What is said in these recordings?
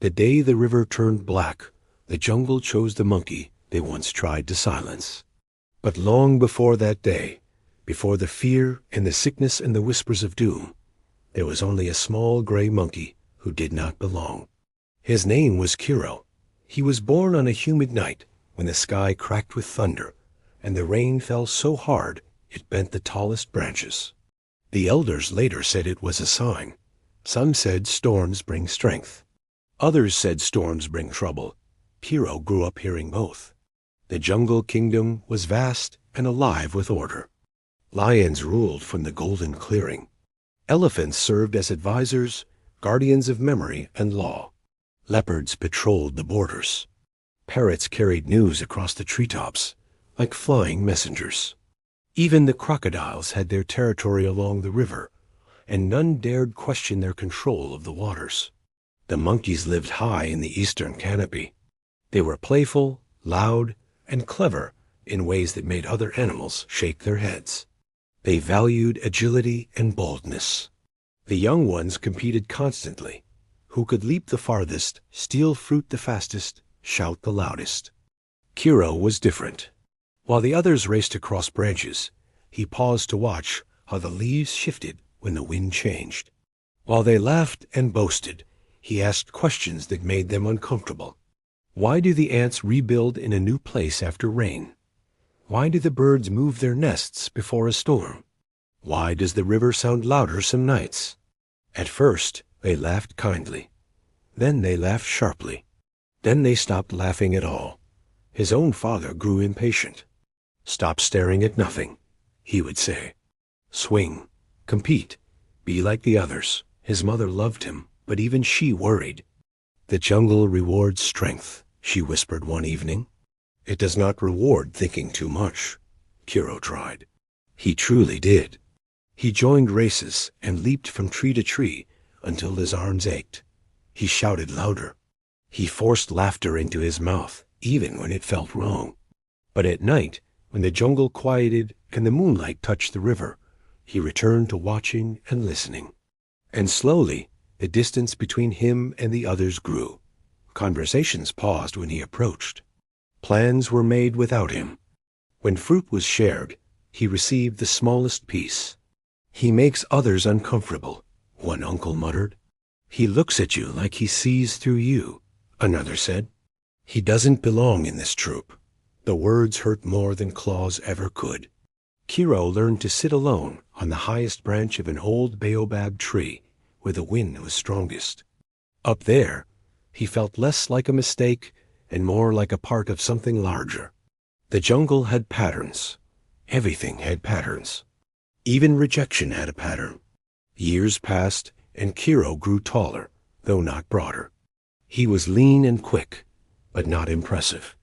The day the river turned black, the jungle chose the monkey they once tried to silence. But long before that day, before the fear and the sickness and the whispers of doom, there was only a small gray monkey who did not belong. His name was Kiro. He was born on a humid night when the sky cracked with thunder, and the rain fell so hard it bent the tallest branches. The elders later said it was a sign. Some said storms bring strength. Others said storms bring trouble. Kiro grew up hearing both. The jungle kingdom was vast and alive with order. Lions ruled from the golden clearing. Elephants served as advisors, guardians of memory and law. Leopards patrolled the borders. Parrots carried news across the treetops, like flying messengers. Even the crocodiles had their territory along the river, and none dared question their control of the waters. The monkeys lived high in the eastern canopy. They were playful, loud, and clever in ways that made other animals shake their heads. They valued agility and boldness. The young ones competed constantly. Who could leap the farthest, steal fruit the fastest, shout the loudest? Kiro was different. While the others raced across branches, he paused to watch how the leaves shifted when the wind changed. While they laughed and boasted, he asked questions that made them uncomfortable. Why do the ants rebuild in a new place after rain? Why do the birds move their nests before a storm? Why does the river sound louder some nights? At first, they laughed kindly. Then they laughed sharply. Then they stopped laughing at all. His own father grew impatient. "Stop staring at nothing," he would say. "Swing, compete, be like the others." His mother loved him, but even she worried. "The jungle rewards strength," she whispered one evening. "It does not reward thinking too much." Kiro tried. He truly did. He joined races and leaped from tree to tree until his arms ached. He shouted louder. He forced laughter into his mouth, even when it felt wrong. But at night, when the jungle quieted and the moonlight touched the river, he returned to watching and listening. And slowly, the distance between him and the others grew. Conversations paused when he approached. Plans were made without him. When fruit was shared, he received the smallest piece. "He makes others uncomfortable," one uncle muttered. "He looks at you like he sees through you," another said. "He doesn't belong in this troop." The words hurt more than claws ever could. Kiro learned to sit alone on the highest branch of an old baobab tree where the wind was strongest. Up there, he felt less like a mistake and more like a part of something larger. The jungle had patterns. Everything had patterns. Even rejection had a pattern. Years passed, and Kiro grew taller, though not broader. He was lean and quick, but not impressive.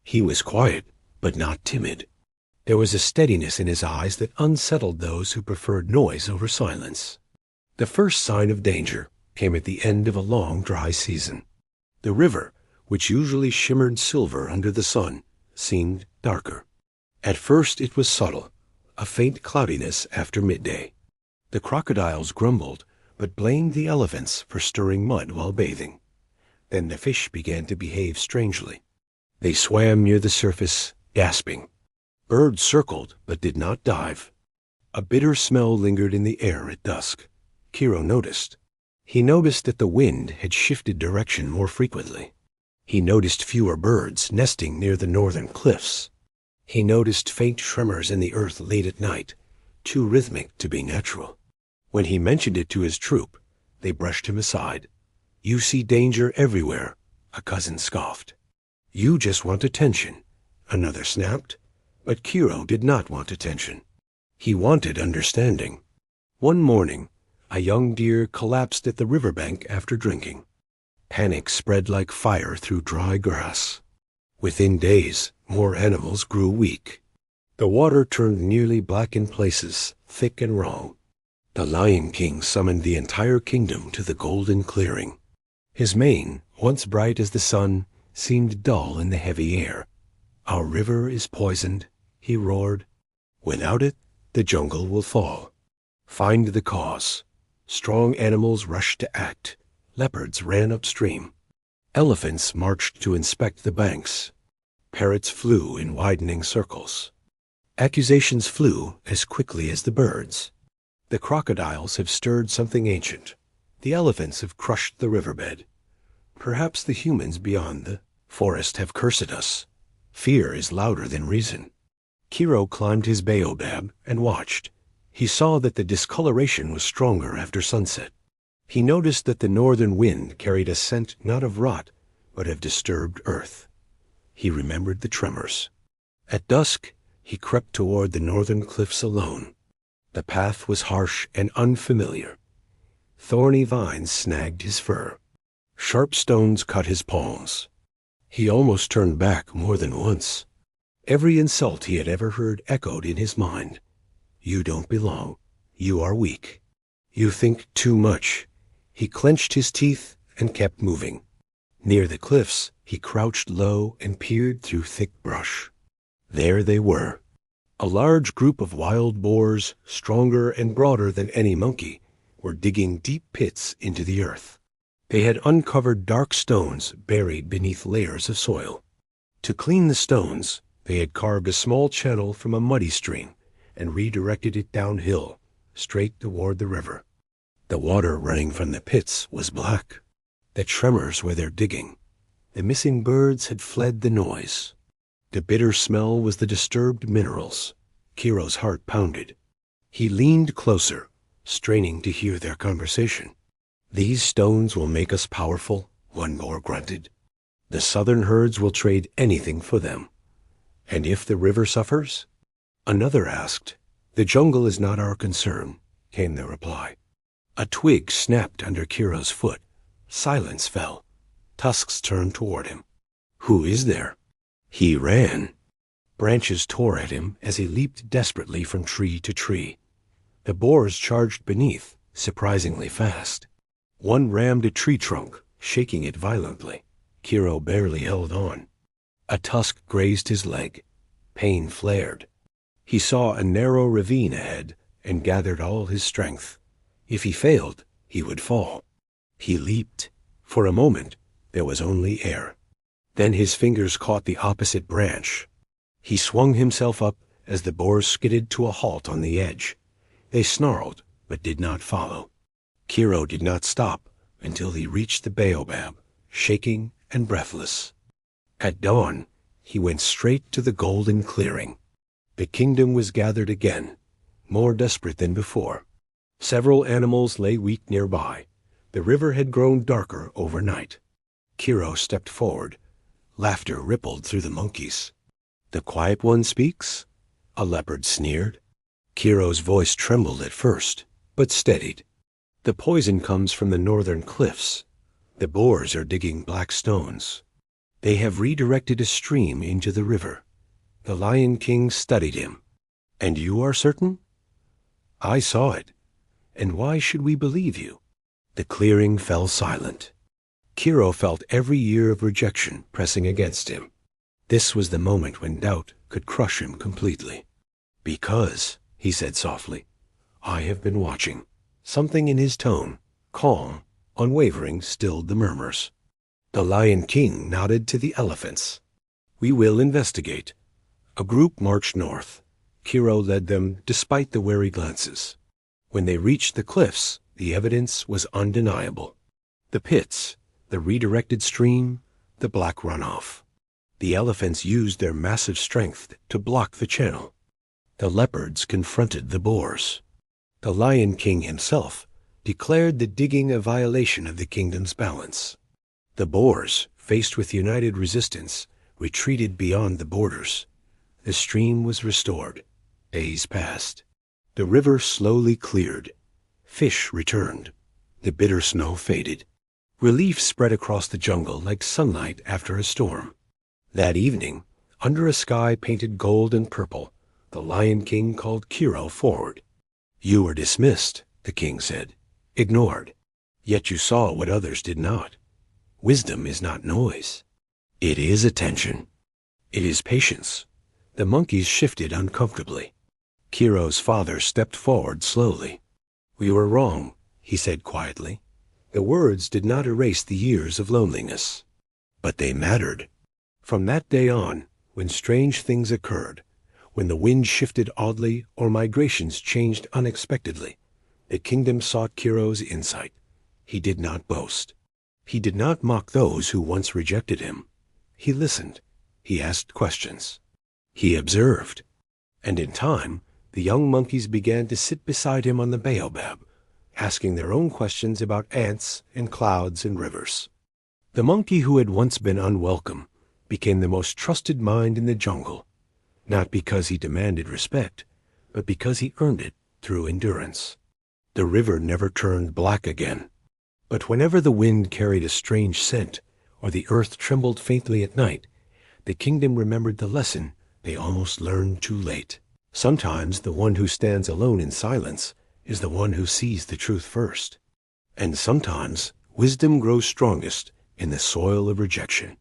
He was quiet, but not timid. There was a steadiness in his eyes that unsettled those who preferred noise over silence. The first sign of danger came at the end of a long, dry season. The river, which usually shimmered silver under the sun, seemed darker. At first it was subtle, a faint cloudiness after midday. The crocodiles grumbled, but blamed the elephants for stirring mud while bathing. Then the fish began to behave strangely. They swam near the surface, gasping. Birds circled, but did not dive. A bitter smell lingered in the air at dusk. Kiro noticed. He noticed that the wind had shifted direction more frequently. He noticed fewer birds nesting near the northern cliffs. He noticed faint tremors in the earth late at night, too rhythmic to be natural. When he mentioned it to his troop, they brushed him aside. "You see danger everywhere," a cousin scoffed. "You just want attention," another snapped. But Kiro did not want attention. He wanted understanding. One morning, a young deer collapsed at the riverbank after drinking. Panic spread like fire through dry grass. Within days, more animals grew weak. The water turned nearly black in places, thick and wrong. The Lion King summoned the entire kingdom to the golden clearing. His mane, once bright as the sun, seemed dull in the heavy air. "Our river is poisoned," he roared. "Without it, the jungle will fall. Find the cause." Strong animals rushed to act. Leopards ran upstream. Elephants marched to inspect the banks. Parrots flew in widening circles. Accusations flew as quickly as the birds. The crocodiles have stirred something ancient. The elephants have crushed the riverbed. Perhaps the humans beyond the forest have cursed us. Fear is louder than reason. Kiro climbed his baobab and watched. He saw that the discoloration was stronger after sunset. He noticed that the northern wind carried a scent not of rot, but of disturbed earth. He remembered the tremors. At dusk, he crept toward the northern cliffs alone. The path was harsh and unfamiliar. Thorny vines snagged his fur. Sharp stones cut his palms. He almost turned back more than once. Every insult he had ever heard echoed in his mind. You don't belong. You are weak. You think too much. He clenched his teeth and kept moving. Near the cliffs, he crouched low and peered through thick brush. There they were. A large group of wild boars, stronger and broader than any monkey, were digging deep pits into the earth. They had uncovered dark stones buried beneath layers of soil. To clean the stones, they had carved a small channel from a muddy stream and redirected it downhill, straight toward the river. The water running from the pits was black. The tremors were their digging. The missing birds had fled the noise. The bitter smell was the disturbed minerals. Kiro's heart pounded. He leaned closer, straining to hear their conversation. These stones will make us powerful, one boar grunted. The southern herds will trade anything for them. And if the river suffers? Another asked. The jungle is not our concern, came the reply. A twig snapped under Kiro's foot. Silence fell. Tusks turned toward him. Who is there? He ran. Branches tore at him as he leaped desperately from tree to tree. The boars charged beneath, surprisingly fast. One rammed a tree trunk, shaking it violently. Kiro barely held on. A tusk grazed his leg. Pain flared. He saw a narrow ravine ahead and gathered all his strength. If he failed, he would fall. He leaped. For a moment, there was only air. Then his fingers caught the opposite branch. He swung himself up as the boars skidded to a halt on the edge. They snarled, but did not follow. Kiro did not stop until he reached the baobab, shaking and breathless. At dawn, he went straight to the golden clearing. The kingdom was gathered again, more desperate than before. Several animals lay weak nearby. The river had grown darker overnight. Kiro stepped forward. Laughter rippled through the monkeys. The quiet one speaks? A leopard sneered. Kiro's voice trembled at first, but steadied. The poison comes from the northern cliffs. The boars are digging black stones. They have redirected a stream into the river. The Lion King studied him. And you are certain? I saw it. And why should we believe you? The clearing fell silent. Kiro felt every year of rejection pressing against him. This was the moment when doubt could crush him completely. Because, he said softly, I have been watching. Something in his tone, calm, unwavering, stilled the murmurs. The Lion King nodded to the elephants. We will investigate. A group marched north. Kiro led them despite the wary glances. When they reached the cliffs, the evidence was undeniable. The pits, the redirected stream, the black runoff. The elephants used their massive strength to block the channel. The leopards confronted the boars. The Lion King himself declared the digging a violation of the kingdom's balance. The boars, faced with united resistance, retreated beyond the borders. The stream was restored. Days passed. The river slowly cleared. Fish returned. The bitter snow faded. Relief spread across the jungle like sunlight after a storm. That evening, under a sky painted gold and purple, the Lion King called Kiro forward. You were dismissed, the king said, ignored. Yet you saw what others did not. Wisdom is not noise. It is attention. It is patience. The monkeys shifted uncomfortably. Kiro's father stepped forward slowly. We were wrong, he said quietly. The words did not erase the years of loneliness. but they mattered. From that day on, when strange things occurred, when the wind shifted oddly or migrations changed unexpectedly, the kingdom sought Kiro's insight. He did not boast. He did not mock those who once rejected him. He listened. He asked questions. He observed. And in time, the young monkeys began to sit beside him on the baobab, asking their own questions about ants and clouds and rivers. The monkey who had once been unwelcome became the most trusted mind in the jungle, not because he demanded respect, but because he earned it through endurance. The river never turned black again, but whenever the wind carried a strange scent or the earth trembled faintly at night, the kingdom remembered the lesson they almost learned too late. Sometimes the one who stands alone in silence is the one who sees the truth first. And sometimes wisdom grows strongest in the soil of rejection.